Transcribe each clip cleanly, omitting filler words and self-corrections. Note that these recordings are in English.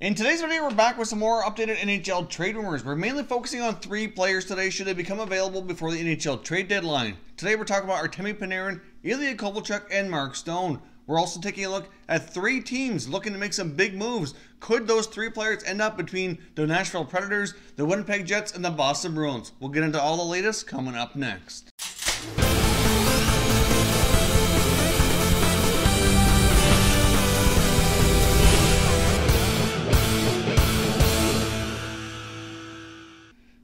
In today's video, we're back with some more updated NHL trade rumors. We're mainly focusing on 3 players today should they become available before the NHL trade deadline. Today we're talking about Artemi Panarin, Ilya Kovalchuk, and Mark Stone. We're also taking a look at 3 teams looking to make some big moves. Could those 3 players end up between the Nashville Predators, the Winnipeg Jets, and the Boston Bruins? We'll get into all the latest coming up next.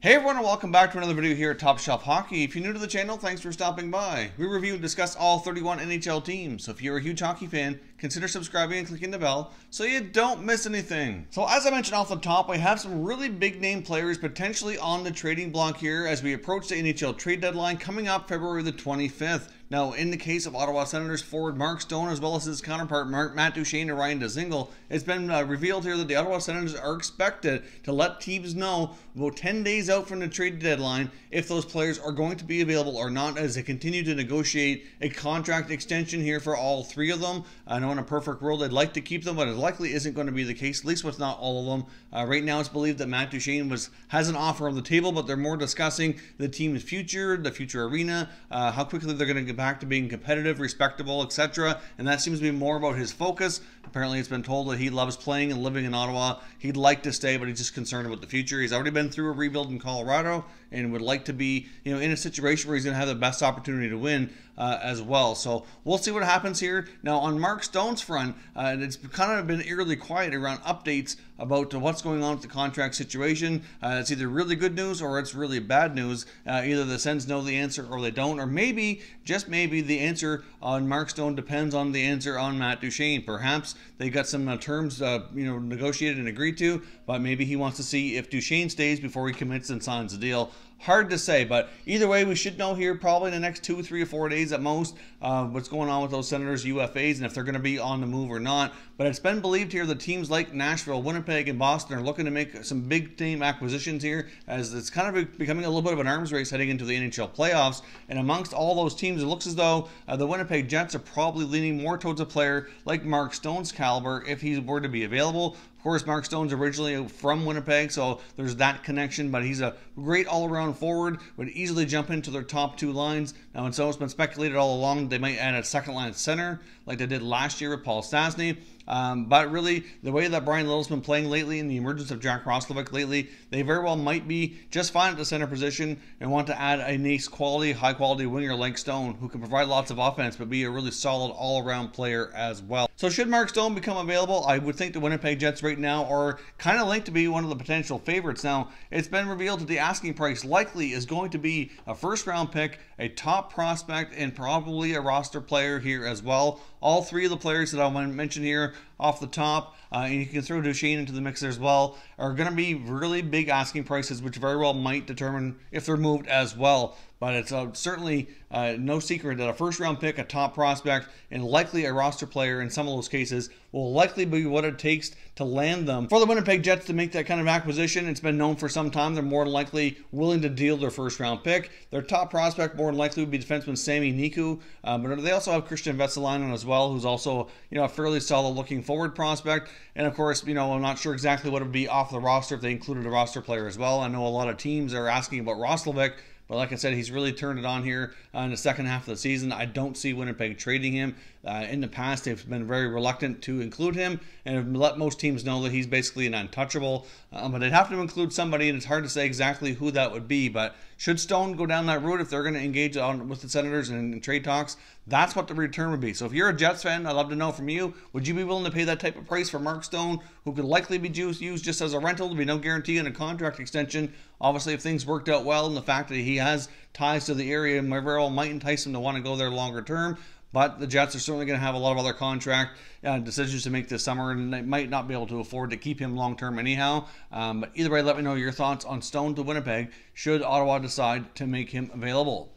Hey everyone, and welcome back to another video here at Top Shelf Hockey. If you're new to the channel, thanks for stopping by. We review and discuss all 31 NHL teams, so if you're a huge hockey fan, consider subscribing and clicking the bell so you don't miss anything. So as I mentioned off the top, we have some really big name players potentially on the trading block here as we approach the NHL trade deadline coming up February the 25th. Now, in the case of Ottawa Senators forward Mark Stone, as well as his counterpart Matt Duchene and Ryan Dzingel, it's been revealed here that the Ottawa Senators are expected to let teams know about 10 days out from the trade deadline if those players are going to be available or not, as they continue to negotiate a contract extension here for all 3 of them. I know in a perfect world I'd like to keep them, but it likely isn't going to be the case, at least with not all of them. Right now it's believed that Matt Duchene has an offer on the table, but they're more discussing the team's future, the future arena, how quickly they're going to get back to being competitive, respectable, etc. And that seems to be more about his focus. Apparently it's been told that he loves playing and living in Ottawa. He'd like to stay, but he's just concerned about the future. He's already been through a rebuild in Colorado and would like to be, in a situation where he's going to have the best opportunity to win as well. So we'll see what happens here. Now on Mark Stone's front, it's kind of been eerily quiet around updates about what's going on with the contract situation. It's either really good news or it's really bad news. Either the Sens know the answer or they don't, or maybe, just maybe, the answer on Mark Stone depends on the answer on Matt Duchene. Perhaps they got some terms negotiated and agreed to, but maybe he wants to see if Duchene stays before he commits and signs the deal. Hard to say, but either way, we should know here probably in the next 2, 3, or 4 days at most what's going on with those Senators UFAs and if they're going to be on the move or not. But it's been believed here that teams like Nashville, Winnipeg, and Boston are looking to make some big name acquisitions here, as it's kind of becoming a little bit of an arms race heading into the NHL playoffs. And amongst all those teams, it looks as though the Winnipeg Jets are probably leaning more towards a player like Mark Stone's caliber if he were to be available. Of course, Mark Stone's originally from Winnipeg, so there's that connection, but he's a great all-around forward, would easily jump into their top 2 lines. Now, and so it's been speculated all along they might add a second-line center like they did last year with Paul Stastny. But really, the way that Brian Little's been playing lately and the emergence of Jack Roslovic lately, they very well might be just fine at the center position and want to add a nice quality, high-quality winger like Stone who can provide lots of offense but be a really solid all-around player as well. So should Mark Stone become available, I would think the Winnipeg Jets right now are kind of linked to be one of the potential favorites. Now, it's been revealed that the asking price likely is going to be a first-round pick, a top prospect, and probably a roster player here as well. All 3 of the players that I want to mention here off the top, and you can throw Duchene into the mix there as well, are going to be really big asking prices, which very well might determine if they're moved as well. But it's certainly no secret that a first-round pick, a top prospect, and likely a roster player in some of those cases will likely be what it takes to land them. For the Winnipeg Jets to make that kind of acquisition, it's been known for some time they're more than likely willing to deal their first-round pick. Their top prospect more than likely would be defenseman Sami Niku, but they also have Christian Vesalainen as well, who's also a fairly solid-looking forward prospect. And of course, I'm not sure exactly what it would be off the roster if they included a roster player as well. I know a lot of teams are asking about Roslovic, but like I said, he's really turned it on here in the second half of the season. I don't see Winnipeg trading him. In the past, they've been very reluctant to include him and have let most teams know that he's basically an untouchable. But they'd have to include somebody, and it's hard to say exactly who that would be. But should Stone go down that route, if they're going to engage with the Senators in trade talks, that's what the return would be. So if you're a Jets fan, I'd love to know from you, would you be willing to pay that type of price for Mark Stone, who could likely be used just as a rental? There'd be no guarantee in a contract extension. Obviously, if things worked out well and the fact that he has ties to the area, very well might entice him to want to go there longer term. But the Jets are certainly going to have a lot of other contract decisions to make this summer, and they might not be able to afford to keep him long-term anyhow. But either way, let me know your thoughts on Stone to Winnipeg should Ottawa decide to make him available.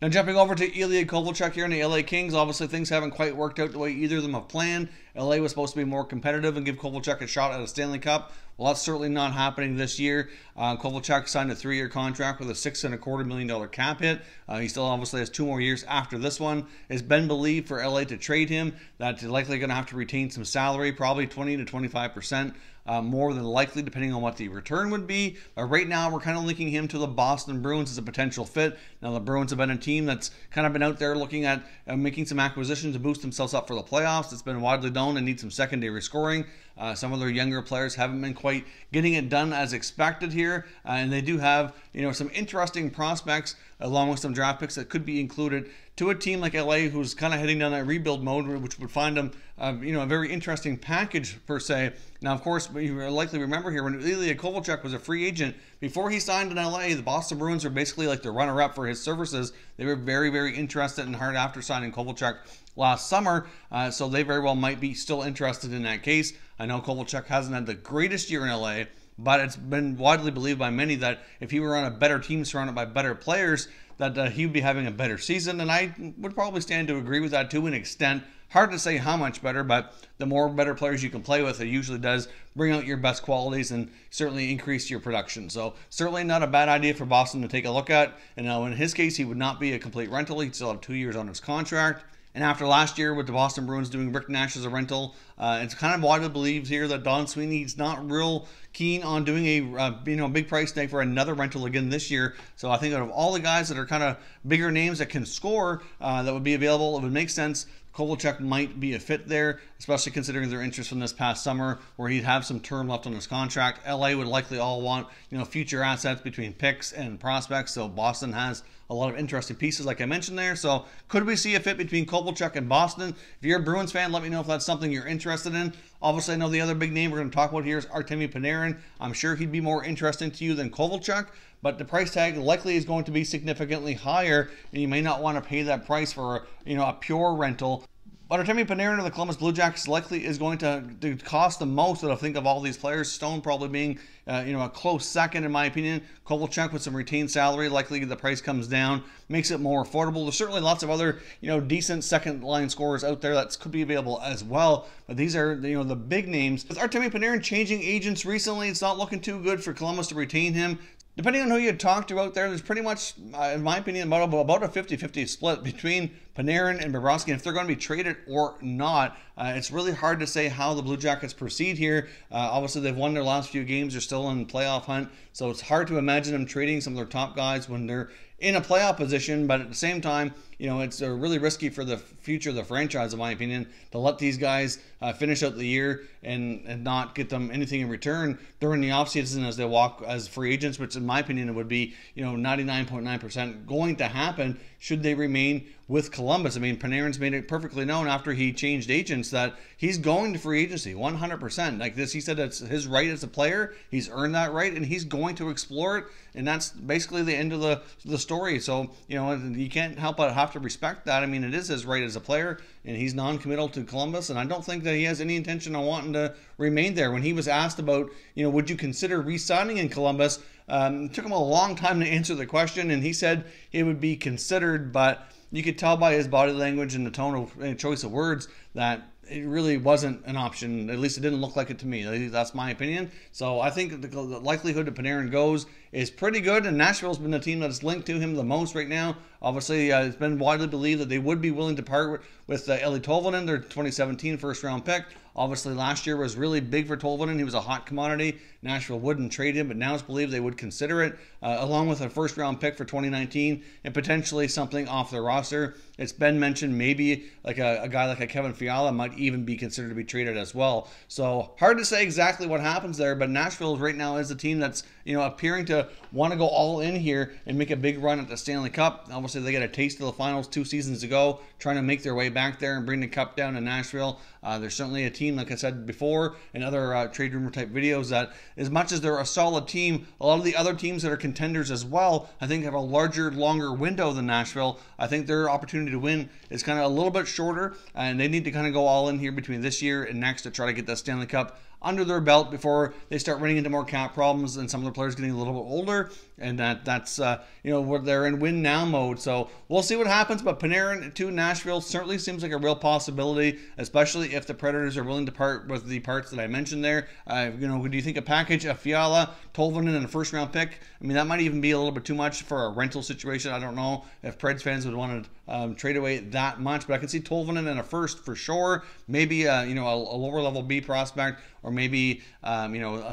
Now jumping over to Ilya Kovalchuk here in the LA Kings, obviously things haven't quite worked out the way either of them have planned. LA was supposed to be more competitive and give Kovalchuk a shot at a Stanley Cup. Well, that's certainly not happening this year. Kovalchuk signed a 3-year contract with a $6.25 million cap hit. He still obviously has 2 more years after this one. It's been believed for LA to trade him that they're likely going to have to retain some salary, probably 20 to 25%. more than likely, depending on what the return would be. Right now, we're kind of linking him to the Boston Bruins as a potential fit. Now, the Bruins have been a team that's kind of been out there looking at making some acquisitions to boost themselves up for the playoffs. It's been widely known they need some secondary scoring. Some of their younger players haven't been quite getting it done as expected here, and they do have some interesting prospects along with some draft picks that could be included to a team like LA, who's kind of heading down that rebuild mode, which would find them a very interesting package per se. Now, of course, you likely remember here when Ilya Kovalchuk was a free agent, before he signed in LA, the Boston Bruins were basically like the runner-up for his services. They were very, very interested and hard after signing Kovalchuk last summer, so they very well might be still interested in that case. I know Kovalchuk hasn't had the greatest year in LA, but it's been widely believed by many that if he were on a better team surrounded by better players, that he would be having a better season, and I would probably stand to agree with that to an extent. Hard to say how much better, but the more better players you can play with, it usually does bring out your best qualities and certainly increase your production. So certainly not a bad idea for Boston to take a look at. And now in his case, he would not be a complete rental. He'd still have 2 years on his contract. And after last year with the Boston Bruins doing Rick Nash as a rental, it's kind of widely believed here that Don Sweeney's not real keen on doing a big price tag for another rental again this year. So I think out of all the guys that are kind of bigger names that can score that would be available, it would make sense. Kovalchuk might be a fit there, especially considering their interest from this past summer where he'd have some term left on his contract. LA would likely all want future assets between picks and prospects, so Boston has a lot of interesting pieces like I mentioned there. So could we see a fit between Kovalchuk and Boston? If you're a Bruins fan, let me know if that's something you're interested in. Obviously, I know the other big name we're going to talk about here is Artemi Panarin. I'm sure he'd be more interesting to you than Kovalchuk, but the price tag likely is going to be significantly higher, and you may not want to pay that price for a pure rental. But Artemi Panarin of the Columbus Blue Jackets likely is going to cost the most, I think, of all these players. Stone probably being a close second, in my opinion. Kovalchuk with some retained salary, likely the price comes down, makes it more affordable. There's certainly lots of other decent second line scorers out there that could be available as well. But these are the big names. With Artemi Panarin changing agents recently, it's not looking too good for Columbus to retain him. Depending on who you talk to out there, there's pretty much, in my opinion, about a 50-50 split between Panarin and Bobrovsky. If they're going to be traded or not, it's really hard to say how the Blue Jackets proceed here. Obviously, they've won their last few games. They're still in playoff hunt, so it's hard to imagine them trading some of their top guys when they're in a playoff position. But at the same time, it's really risky for the future of the franchise, in my opinion, to let these guys finish out the year and not get them anything in return during the offseason as they walk as free agents, which in my opinion it would be 99.9% going to happen should they remain with Columbus. I mean, Panarin's made it perfectly known after he changed agents that he's going to free agency 100%. Like this, he said it's his right as a player. He's earned that right, and he's going to explore it. And that's basically the end of the story. So, you can't help but have to respect that. I mean, it is his right as a player, and he's non-committal to Columbus, and I don't think that he has any intention on wanting to remain there. When he was asked about, would you consider re-signing in Columbus, it took him a long time to answer the question, and he said it would be considered, but you could tell by his body language and the tone of choice of words that it really wasn't an option. At least it didn't look like it to me. That's my opinion. So I think the likelihood that Panarin goes is pretty good, and Nashville's been the team that's linked to him the most right now. Obviously, it's been widely believed that they would be willing to part with Eeli Tolvanen, their 2017 first-round pick. Obviously, last year was really big for Tolvanen. He was a hot commodity. Nashville wouldn't trade him, but now it's believed they would consider it, along with a first-round pick for 2019 and potentially something off their roster. It's been mentioned maybe like a guy like a Kevin Fiala might even be considered to be traded as well. So hard to say exactly what happens there, but Nashville right now is the team that's appearing to want to go all in here and make a big run at the Stanley Cup. Obviously, they got a taste of the finals 2 seasons ago, trying to make their way back there and bring the cup down to Nashville. There's certainly a team, like I said before, in other trade rumor type videos, that as much as they're a solid team, a lot of the other teams that are contenders as well, I think have a larger, longer window than Nashville. I think their opportunity to win is kind of a little bit shorter, and they need to kind of go all in here between this year and next to try to get that Stanley Cup under their belt before they start running into more cap problems and some of the players getting a little bit older, and that's where they're in win now mode. So we'll see what happens, but Panarin to Nashville certainly seems like a real possibility, especially if the Predators are willing to part with the parts that I mentioned there. Do you think a package of Fiala, Tolvanen, and a first round pick? I mean, that might even be a little bit too much for a rental situation. I don't know if Preds fans would want trade away that much. But I can see Tolvanen in a first for sure. Maybe a lower level B prospect, or maybe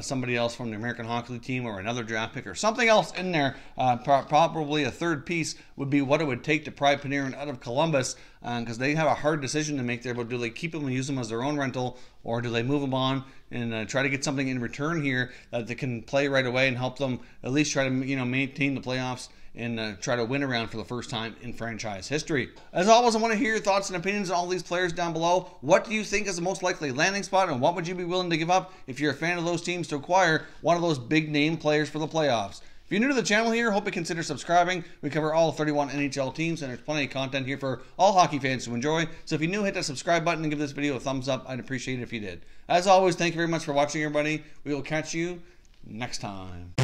somebody else from the American Hockey League team, or another draft pick, or something else in there. Probably a third piece would be what it would take to pry Panarin out of Columbus, because they have a hard decision to make there. But do they keep him and use him as their own rental, or do they move him on and try to get something in return here that they can play right away and help them at least try to maintain the playoffs and try to win around for the first time in franchise history. As always, I want to hear your thoughts and opinions on all these players down below. What do you think is the most likely landing spot, and what would you be willing to give up if you're a fan of those teams to acquire one of those big name players for the playoffs? If you're new to the channel here, hope you consider subscribing. We cover all 31 NHL teams, and there's plenty of content here for all hockey fans to enjoy. So if you're new, hit that subscribe button and give this video a thumbs up. I'd appreciate it if you did. As always, thank you very much for watching, everybody. We will catch you next time.